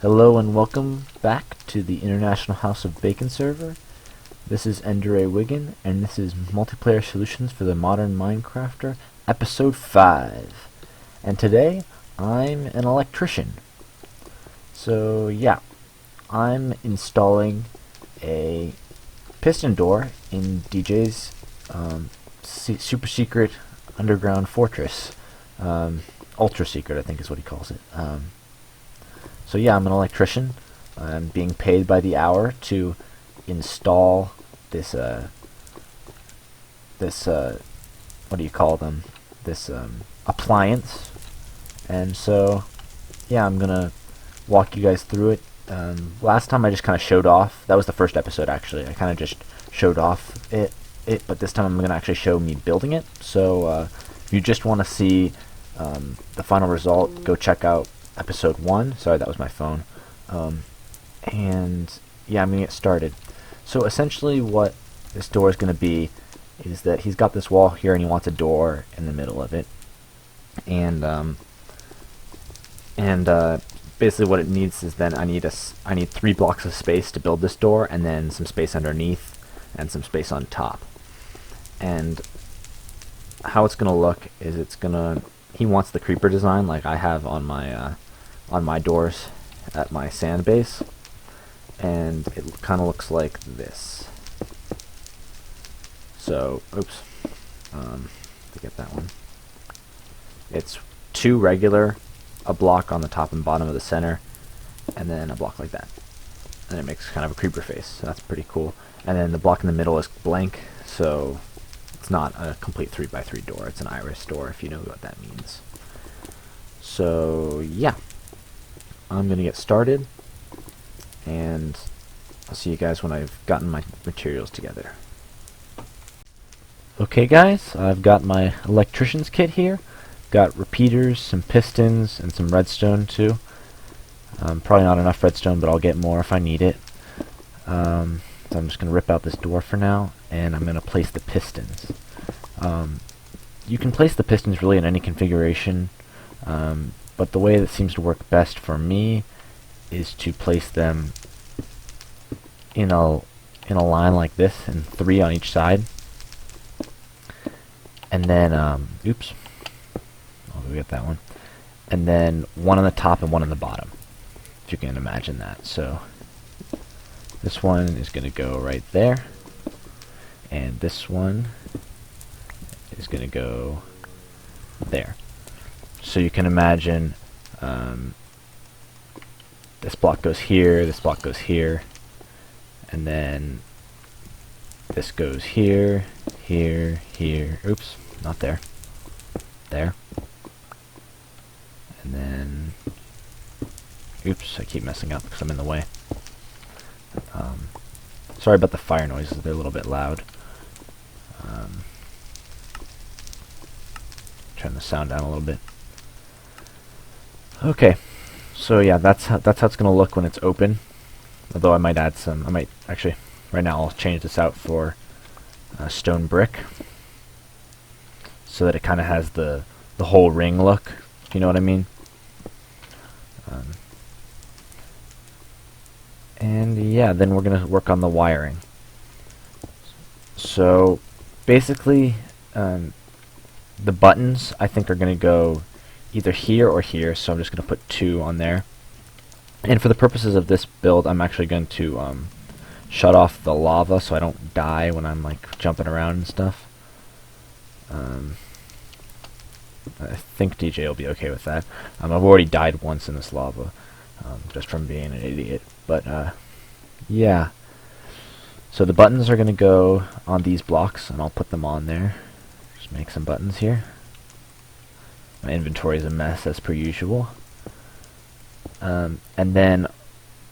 Hello and welcome back to the International House of Bacon server. This is Ender Wiggin, and this is Multiplayer Solutions for the Modern Minecrafter, Episode 5. And today, I'm an electrician. So yeah, I'm installing a piston door in DJ's super secret underground fortress. Ultra secret, I think is what he calls it. So yeah, I'm an electrician. I'm being paid by the hour to install this what do you call them? This appliance. And so yeah, I'm gonna walk you guys through it. Last time I just kind of showed off. That was the first episode actually. I kind of just showed off it, but this time I'm gonna actually show me building it. So if you just want to see the final result, go check out episode 1. Sorry, that was my phone. And yeah, I'm gonna get started. So essentially what this door is gonna be is that he's got this wall here and he wants a door in the middle of it. And basically what it needs is then I need 3 blocks of space to build this door, and then some space underneath and some space on top. And how it's gonna look is he wants the creeper design like I have on my doors at my sand base, and it kind of looks like this. So, oops, to get that one, it's 2 regular, a block on the top and bottom of the center, and then a block like that, and it makes kind of a creeper face. So that's pretty cool. And then the block in the middle is blank, so it's not a complete 3x3 door. It's an iris door, if you know what that means. So yeah, I'm gonna get started, and I'll see you guys when I've gotten my materials together. Okay guys, I've got my electrician's kit here. Got repeaters, some pistons, and some redstone too. Probably not enough redstone, but I'll get more if I need it. So I'm just gonna rip out this door for now, and I'm gonna place the pistons. You can place the pistons really in any configuration, but the way that seems to work best for me is to place them in a line like this, and 3 on each side. And then, oops, I'll go get that one. And then 1 on the top and 1 on the bottom, if you can imagine that. So this one is going to go right there, and this one is going to go there. So you can imagine this block goes here, this block goes here, and then this goes here, here, here. Oops, not there. There. And then, oops, I keep messing up because I'm in the way. Sorry about the fire noises, they're a little bit loud. Turn the sound down a little bit. Okay, so yeah, that's how it's gonna look when it's open. Although I might add some. I might actually, right now I'll change this out for stone brick, so that it kind of has the whole ring look. If you know what I mean. And yeah, then we're gonna work on the wiring. So basically, the buttons I think are gonna go either here or here, so I'm just going to put 2 on there. And for the purposes of this build, I'm actually going to shut off the lava so I don't die when I'm like jumping around and stuff. I think DJ will be okay with that. I've already died once in this lava, just from being an idiot. But yeah, so the buttons are going to go on these blocks, and I'll put them on there. Just make some buttons here. My inventory is a mess as per usual. And then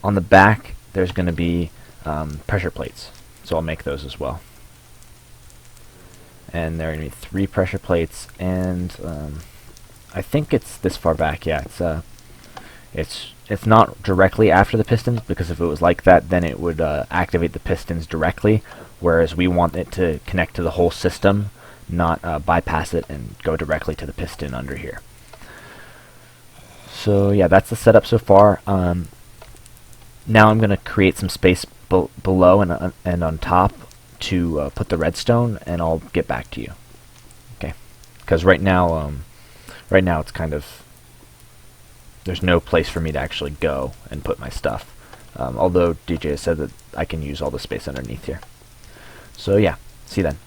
on the back there's going to be pressure plates, so I'll make those as well. And there are going to be 3 pressure plates, and I think it's this far back. Yeah, it's not directly after the pistons, because if it was like that, then it would activate the pistons directly, whereas we want it to connect to the whole system, not bypass it and go directly to the piston under here. So yeah, that's the setup so far. Now I'm going to create some space below and on top to put the redstone, and I'll get back to you. Okay, because right now it's kind of, there's no place for me to actually go and put my stuff. Although DJ has said that I can use all the space underneath here. So yeah, see you then.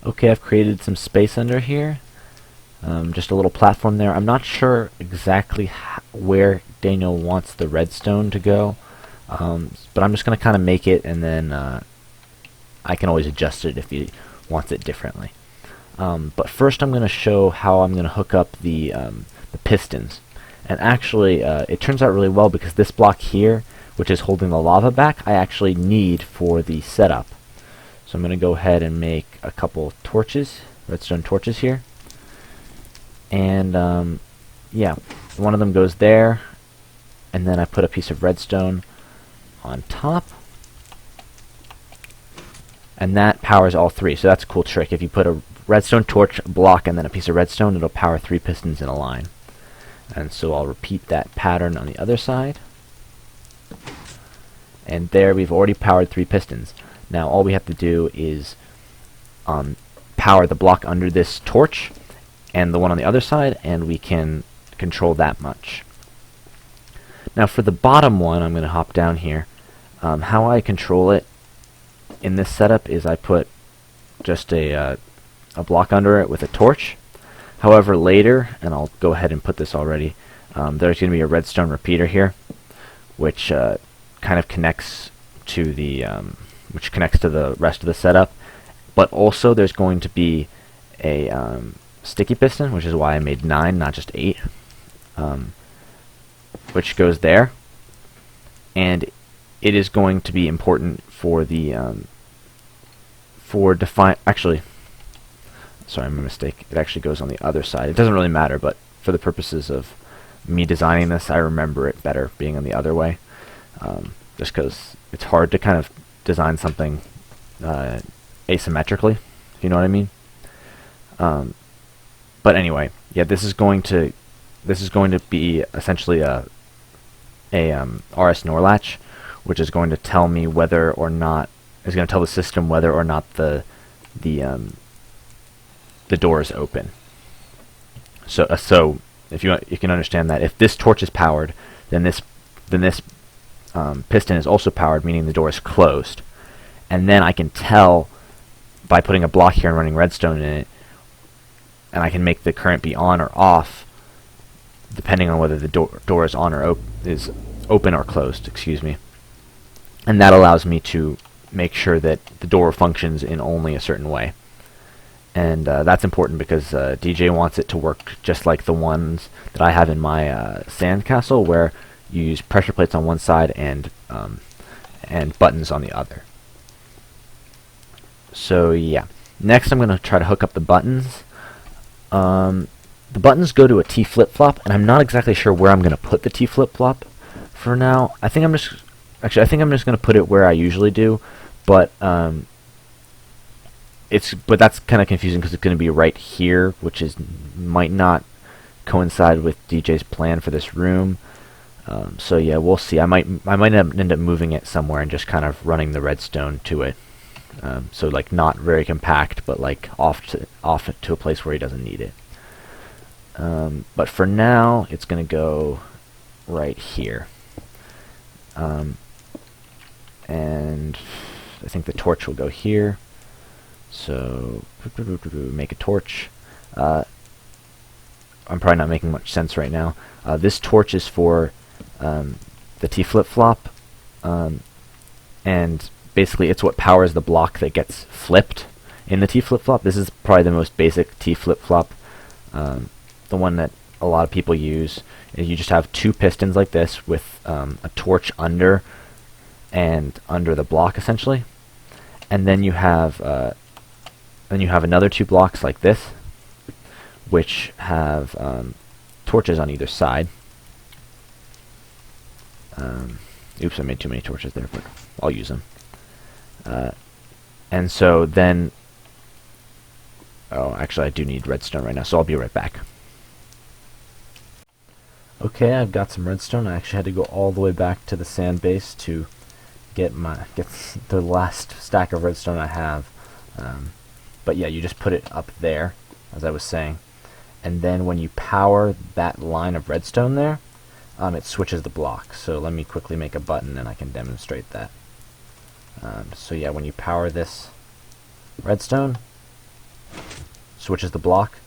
Okay, I've created some space under here. Just a little platform there. I'm not sure exactly where Daniel wants the redstone to go, but I'm just going to kind of make it, and then I can always adjust it if he wants it differently. But first I'm going to show how I'm going to hook up the pistons. And actually, it turns out really well, because this block here, which is holding the lava back, I actually need for the setup. So I'm going to go ahead and make a couple torches, redstone torches here. And yeah, one of them goes there, and then I put a piece of redstone on top, and that powers all three. So that's a cool trick. If you put a redstone torch, block, and then a piece of redstone, it'll power 3 pistons in a line. And so I'll repeat that pattern on the other side. And there we've already powered 3 pistons. Now all we have to do is power the block under this torch and the one on the other side, and we can control that much. Now for the bottom one, I'm going to hop down here. How I control it in this setup is I put just a block under it with a torch. However, later, and I'll go ahead and put this already, there's going to be a redstone repeater here, which kind of connects to the rest of the setup. But also, there's going to be a sticky piston, which is why I made 9, not just 8, which goes there, and it is going to be important for the actually, sorry, I'm a mistake. It actually goes on the other side. It doesn't really matter, but for the purposes of me designing this, I remember it better being on the other way, just because it's hard to kind of design something asymmetrically, if you know what I mean. But anyway, yeah, this is going to be essentially a RS NOR latch, which is going to tell me whether or not, is going to tell the system whether or not the door is open. So if you can understand that if this torch is powered, then this piston is also powered, meaning the door is closed. And then I can tell by putting a block here and running redstone in it, and I can make the current be on or off depending on whether the door is on or is open or closed, excuse me. And that allows me to make sure that the door functions in only a certain way. And that's important because DJ wants it to work just like the ones that I have in my sandcastle, where you use pressure plates on one side and buttons on the other. So yeah, next I'm going to try to hook up the buttons. The buttons go to a T flip-flop, and I'm not exactly sure where I'm going to put the T flip-flop for now. I think I'm just going to put it where I usually do, but that's kind of confusing because it's going to be right here, which might not coincide with DJ's plan for this room. So yeah, we'll see. I might end up moving it somewhere and just kind of running the redstone to it. So like not very compact, but like off to a place where he doesn't need it. But for now, it's going to go right here. And I think the torch will go here. So make a torch. I'm probably not making much sense right now. This torch is for the T flip-flop, and basically it's what powers the block that gets flipped in the T flip-flop. This is probably the most basic T flip-flop, the one that a lot of people use. And you just have 2 pistons like this with a torch under the block essentially, and then you have another 2 blocks like this, which have torches on either side. Oops, I made too many torches there, but I'll use them. And so then, oh, actually I do need redstone right now, so I'll be right back. Okay, I've got some redstone. I actually had to go all the way back to the sand base to get the last stack of redstone I have. But yeah, you just put it up there, as I was saying, and then when you power that line of redstone there, it switches the block. So let me quickly make a button and I can demonstrate that. So yeah, when you power this redstone, switches the block,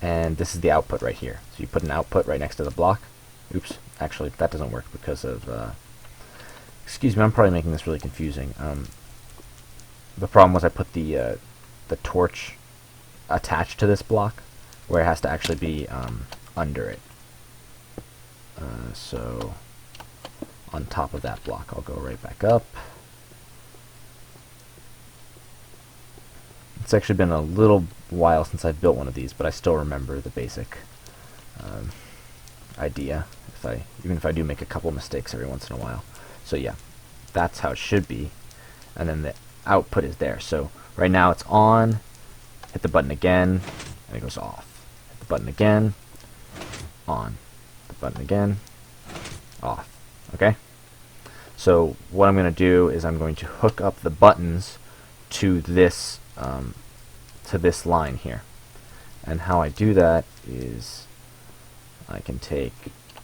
and this is the output right here. So you put an output right next to the block. Oops, actually that doesn't work because of, excuse me, I'm probably making this really confusing. The problem was I put the torch attached to this block, where it has to actually be under it. So on top of that block, I'll go right back up. It's actually been a little while since I've built one of these, but I still remember the basic idea, even if I do make a couple mistakes every once in a while. So yeah, that's how it should be, and then the output is there. So right now it's on, hit the button again, and it goes off. Hit the button again, on. The button again, off. Okay? So what I'm going to do is I'm going to hook up the buttons to this line here. And how I do that is I can take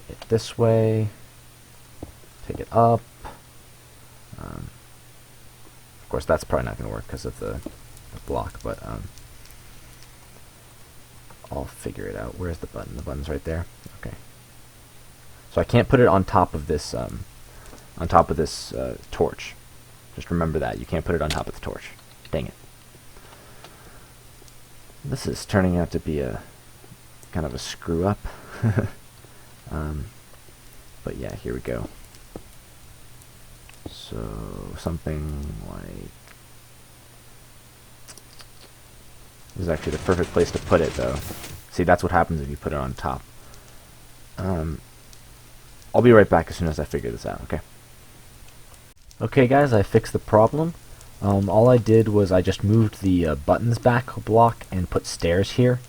it this way, take it up. Of course, that's probably not going to work because of the block, but I'll figure it out. Where's the button? The button's right there. Okay. So I can't put it on top of this torch. Just remember that you can't put it on top of the torch. Dang it. This is turning out to be a kind of a screw up. But yeah, here we go. So something like, this is actually the perfect place to put it, though. See, that's what happens if you put it on top. I'll be right back as soon as I figure this out, okay? Okay guys, I fixed the problem. All I did was I just moved the buttons back a block and put stairs here.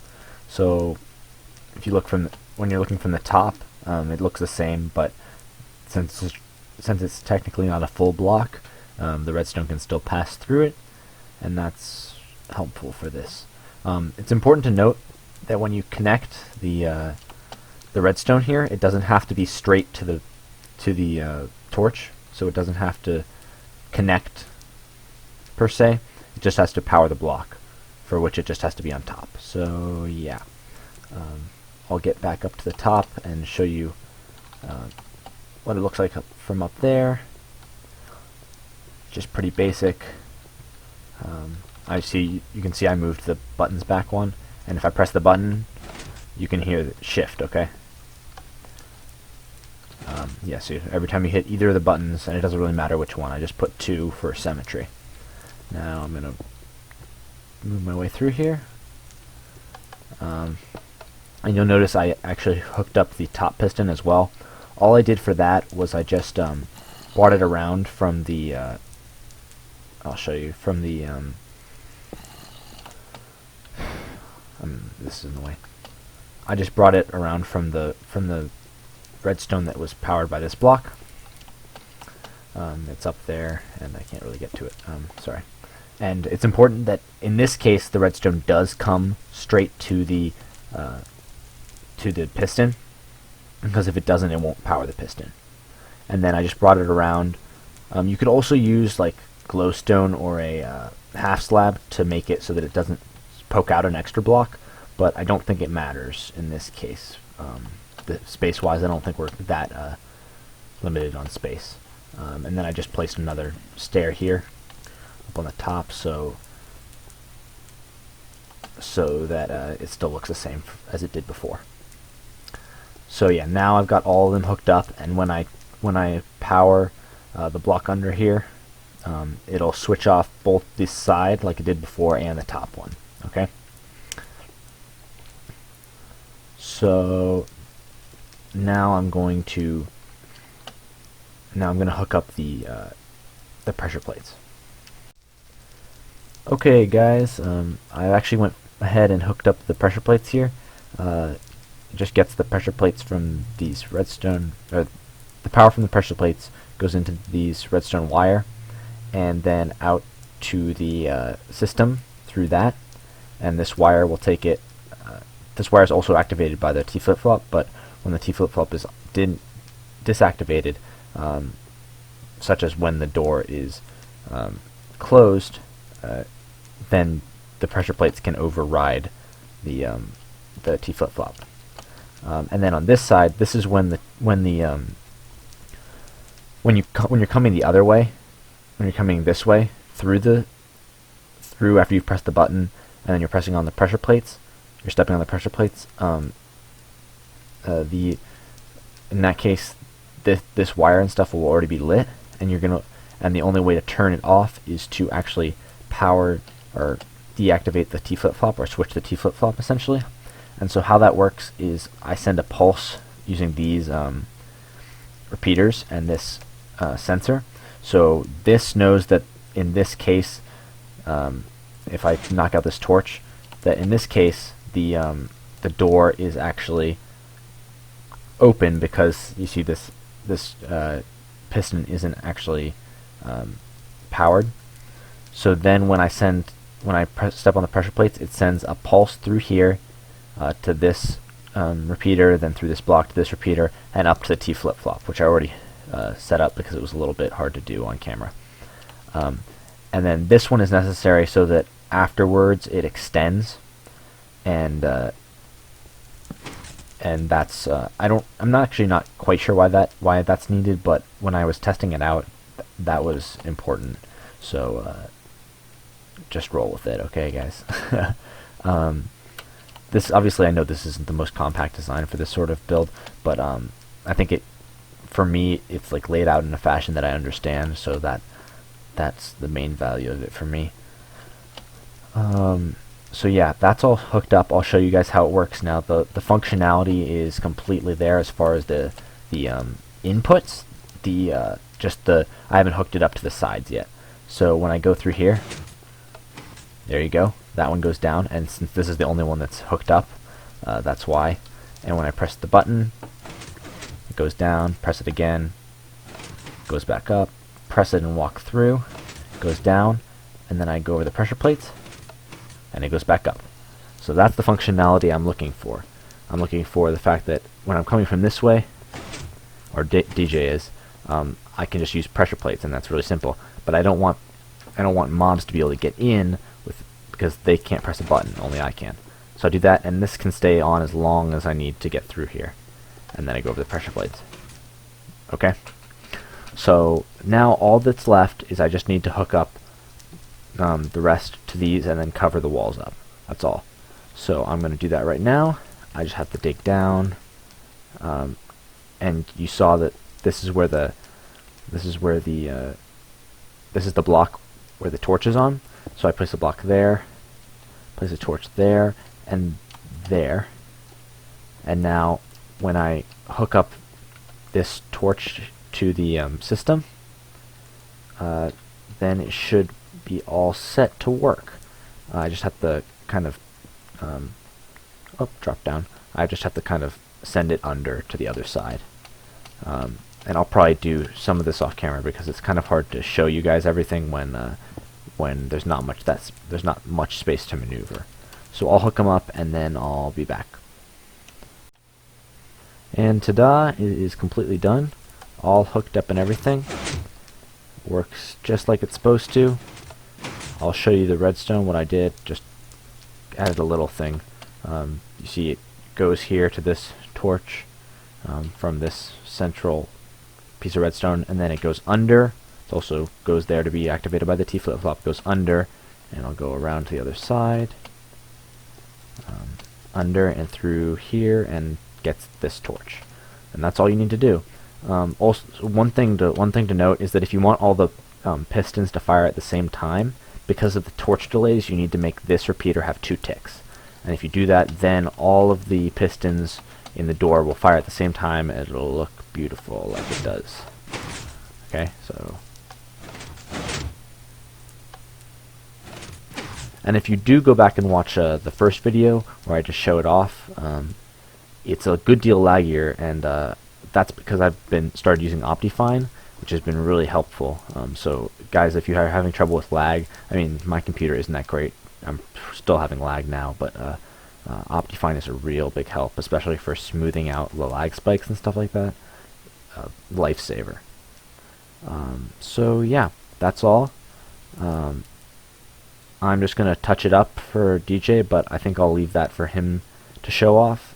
So if you look when you're looking from the top, it looks the same, but since it's technically not a full block, the redstone can still pass through it, and that's helpful for this. It's important to note that when you connect the redstone here, it doesn't have to be straight to the torch, so it doesn't have to connect per se. It just has to power the block, for which it just has to be on top. So yeah, I'll get back up to the top and show you what it looks like from up there. Just pretty basic. You can see I moved the buttons back one, and if I press the button, you can hear the shift. Okay. Yeah, so every time you hit either of the buttons, and it doesn't really matter which one, I just put 2 for symmetry. Now I'm going to move my way through here. And you'll notice I actually hooked up the top piston as well. All I did for that was I just brought it around from the, I'll show you, from the, this is in the way. I just brought it around from the redstone that was powered by this block. It's up there, and I can't really get to it. Sorry. And it's important that in this case the redstone does come straight to the piston, because if it doesn't, it won't power the piston. And then I just brought it around. You could also use like glowstone or a half slab to make it so that it doesn't poke out an extra block, but I don't think it matters in this case. Space-wise, I don't think we're that limited on space. And then I just placed another stair here up on the top, so that it still looks the same as it did before. So yeah, now I've got all of them hooked up, and when I power the block under here, it'll switch off both this side like it did before and the top one. Okay. So now I'm going to hook up the pressure plates. Okay guys, I actually went ahead and hooked up the pressure plates here. it just gets the pressure plates from these redstone, or the power from the pressure plates goes into these redstone wire, and then out to the system through that, and this wire will take it. This wire is also activated by the T flip-flop, but when the T flip-flop is disactivated, such as when the door is closed, then the pressure plates can override the T flip-flop. And then on this side, this is when you're coming the other way, when you're coming this way through after you've pressed the button, and then you're pressing on the pressure plates, you're stepping on the pressure plates. In that case, this wire and stuff will already be lit, and the only way to turn it off is to actually power or deactivate the T flip-flop, or switch the T flip-flop essentially. And so how that works is I send a pulse using these repeaters and this sensor. So this knows that in this case, if I knock out this torch, that in this case the door is actually open, because you see this piston isn't actually powered. So then when I step on the pressure plates, it sends a pulse through here to this repeater, then through this block to this repeater, and up to the T flip-flop, which I already set up because it was a little bit hard to do on camera. And then this one is necessary so that afterwards it extends, and that's I'm not quite sure why that's needed, but when I was testing it out, that was important. So just roll with it, okay, guys. This obviously, I know this isn't the most compact design for this sort of build, but I think for me, it's like laid out in a fashion that I understand, so that's the main value of it for me. So yeah, that's all hooked up. I'll show you guys how it works now. The functionality is completely there as far as the inputs. I haven't hooked it up to the sides yet. So when I go through here, there you go. That one goes down, and since this is the only one that's hooked up, that's why. And when I press the button, it goes down. Press it again, goes back up. Press it and walk through, it goes down, and then I go over the pressure plates, and it goes back up. So that's the functionality I'm looking for. I'm looking for the fact that when I'm coming from this way, or DJ is, I can just use pressure plates, and that's really simple. But I don't want mobs to be able to get in because they can't press a button. Only I can. So I do that, and this can stay on as long as I need to get through here, and then I go over the pressure plates. Okay. So now all that's left is I just need to hook up the rest to these and then cover the walls up. That's all. So I'm going to do that right now. I just have to dig down, and you saw that this is the block where the torch is on. So I place a block there, place a torch there, and there. And now when I hook up this torch to the system, then it should be all set to work. I just have to kind of drop down. I just have to kind of send it under to the other side. And I'll probably do some of this off camera because it's kind of hard to show you guys everything when there's not much space to maneuver. So I'll hook them up and then I'll be back. And ta-da, it is completely done. All hooked up and everything. Works just like it's supposed to. I'll show you the redstone, what I did. Just added a little thing. You see it goes here to this torch from this central piece of redstone, and then it goes under. It also goes there to be activated by the T flip-flop. Goes under, and I'll go around to the other side. Under and through here, and gets this torch. And that's all you need to do. Also, one thing to note is that if you want all the pistons to fire at the same time, because of the torch delays, you need to make this repeater have 2 ticks. And if you do that, then all of the pistons in the door will fire at the same time, and it'll look beautiful like it does. Okay, so. And if you do go back and watch the first video where I just show it off, it's a good deal laggier, and that's because I've been started using Optifine, which has been really helpful. So guys, if you are having trouble with lag, I mean, my computer isn't that great. I'm still having lag now, but Optifine is a real big help, especially for smoothing out the lag spikes and stuff like that. Lifesaver. So yeah, that's all. I'm just gonna touch it up for DJ, but I think I'll leave that for him to show off.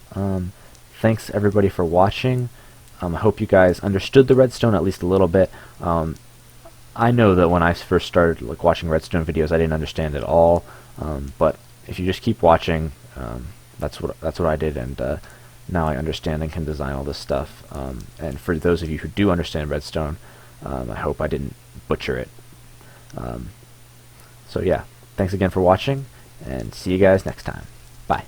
Thanks everybody for watching. I hope you guys understood the Redstone at least a little bit. I know that when I first started watching Redstone videos, I didn't understand it all. But if you just keep watching, that's what I did, and now I understand and can design all this stuff. And for those of you who do understand Redstone, I hope I didn't butcher it. So yeah, thanks again for watching, and see you guys next time. Bye.